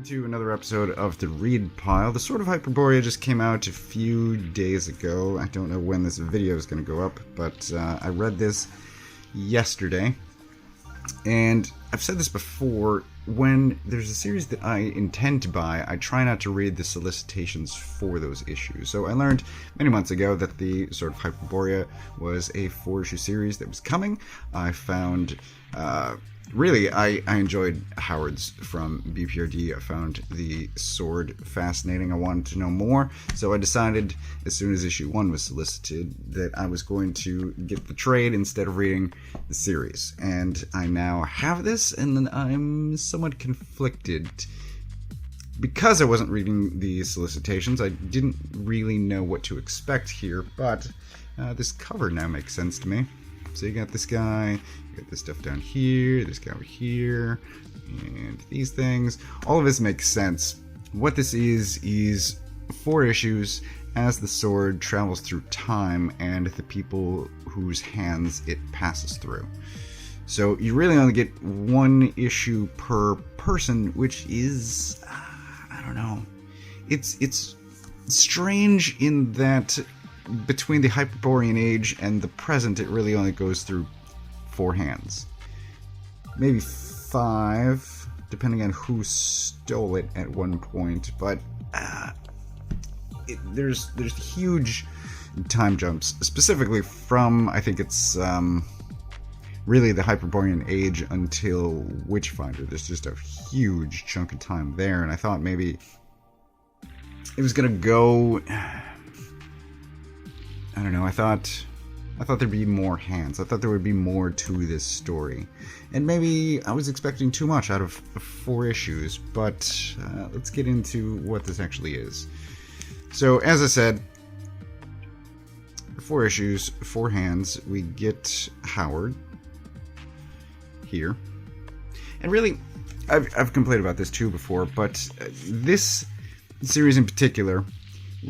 To another episode of the Read Pile. The Sword of Hyperborea just came out a few days ago. I don't know when this video is going to go up, but I read this yesterday. And I've said this before, when there's a series that I intend to buy, I try not to read the solicitations for those issues. So I learned many months ago that the Sword of Hyperborea was a 4-issue series that was coming. I found... Really, I enjoyed Howard's from B.P.R.D. I found the sword fascinating. I wanted to know more, so I decided as soon as issue 1 was solicited that I was going to get the trade instead of reading the series. And I now have this, and then I'm somewhat conflicted. Because I wasn't reading the solicitations, I didn't really know what to expect here, but this cover now makes sense to me. So you got this guy, you got this stuff down here, this guy over here, and these things. All of this makes sense. What this is 4 issues as the sword travels through time and the people whose hands it passes through. So you really only get 1 issue per person, which is, I don't know. It's strange in that between the Hyperborean age and the present, it really only goes through 4 hands. Maybe 5, depending on who stole it at one point, but there's huge time jumps, specifically from, I think it's really the Hyperborean age until Witchfinder. There's just a huge chunk of time there, and I thought maybe it was gonna go... I don't know, I thought there'd be more hands. I thought there would be more to this story. And maybe I was expecting too much out of 4 issues, but let's get into what this actually is. So, as I said, 4 issues, 4 hands. We get Howard here. And really, I've complained about this too before, but this series in particular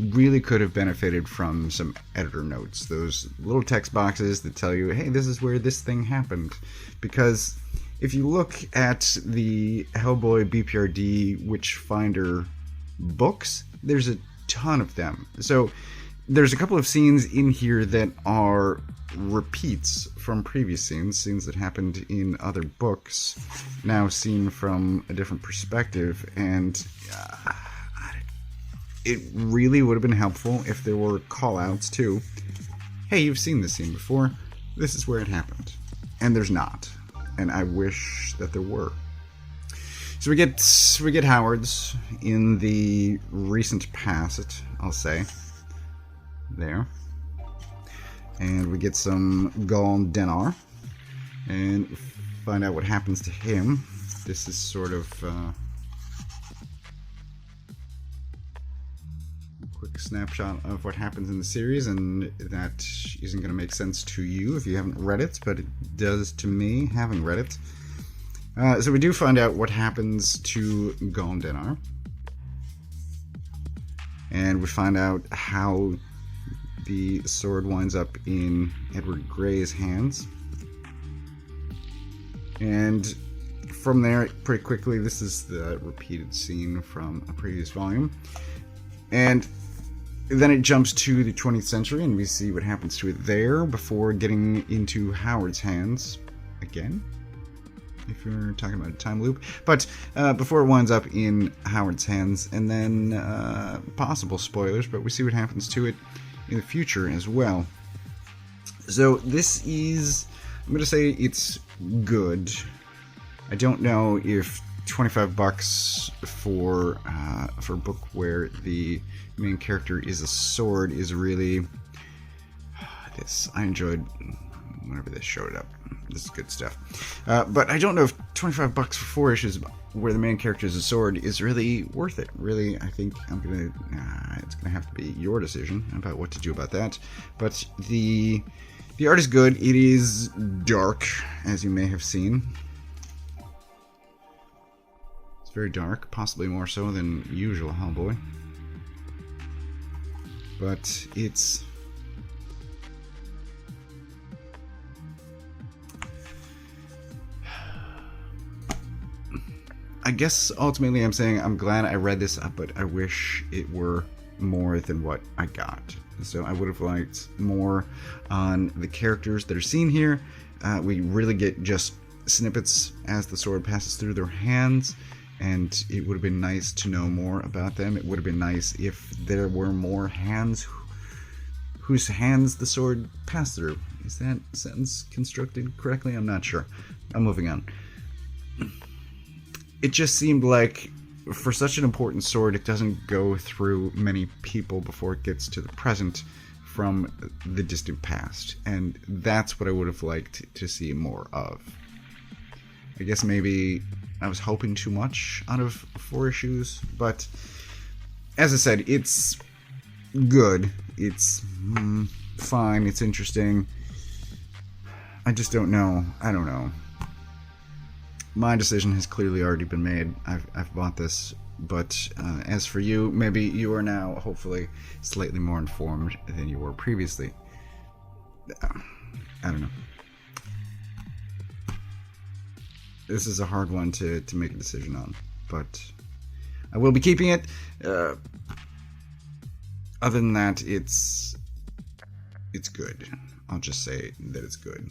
really could have benefited from some editor notes, those little text boxes that tell you, hey, this is where this thing happened. Because if you look at the Hellboy B.P.R.D. Witchfinder books, there's a ton of them. So there's a couple of scenes in here that are repeats from previous scenes that happened in other books, now seen from a different perspective, and it really would have been helpful if there were call-outs too. Hey, you've seen this scene before. This is where it happened. And there's not. And I wish that there were. So we get Howard's in the recent past, I'll say. There. And we get some Gall Dennar. And find out what happens to him. This is sort of... quick snapshot of what happens in the series, and that isn't going to make sense to you if you haven't read it, but it does to me, having read it. So we do find out what happens to Gall Dennar, and we find out how the sword winds up in Edward Grey's hands, and from there, pretty quickly, this is the repeated scene from a previous volume, and then it jumps to the 20th century, and we see what happens to it there before getting into Howard's hands again, if you're talking about a time loop. But before it winds up in Howard's hands, and then possible spoilers, but we see what happens to it in the future as well. So this is, I'm going to say it's good. I don't know if $25 for a book where the main character is a sword is really this. I enjoyed whenever they showed up. This is good stuff. But I don't know if $25 for 4 issues where the main character is a sword is really worth it. Really, I think it's gonna have to be your decision about what to do about that. But the art is good. It is dark, as you may have seen. Very dark, possibly more so than usual Hellboy. But it's... I guess ultimately I'm saying I'm glad I read this, but I wish it were more than what I got. So I would have liked more on the characters that are seen here. We really get just snippets as the sword passes through their hands, and it would have been nice to know more about them. It would have been nice if there were more hands whose hands the sword passed through. Is that sentence constructed correctly? I'm not sure. I'm moving on. It just seemed like, for such an important sword, it doesn't go through many people before it gets to the present from the distant past. And that's what I would have liked to see more of. I guess maybe I was hoping too much out of 4 issues, but as I said, it's good. It's fine. It's interesting. I just don't know. I don't know. My decision has clearly already been made. I've bought this, but as for you, maybe you are now hopefully slightly more informed than you were previously. I don't know. This is a hard one to make a decision on, but I will be keeping it. Other than that, it's good. I'll just say that it's good.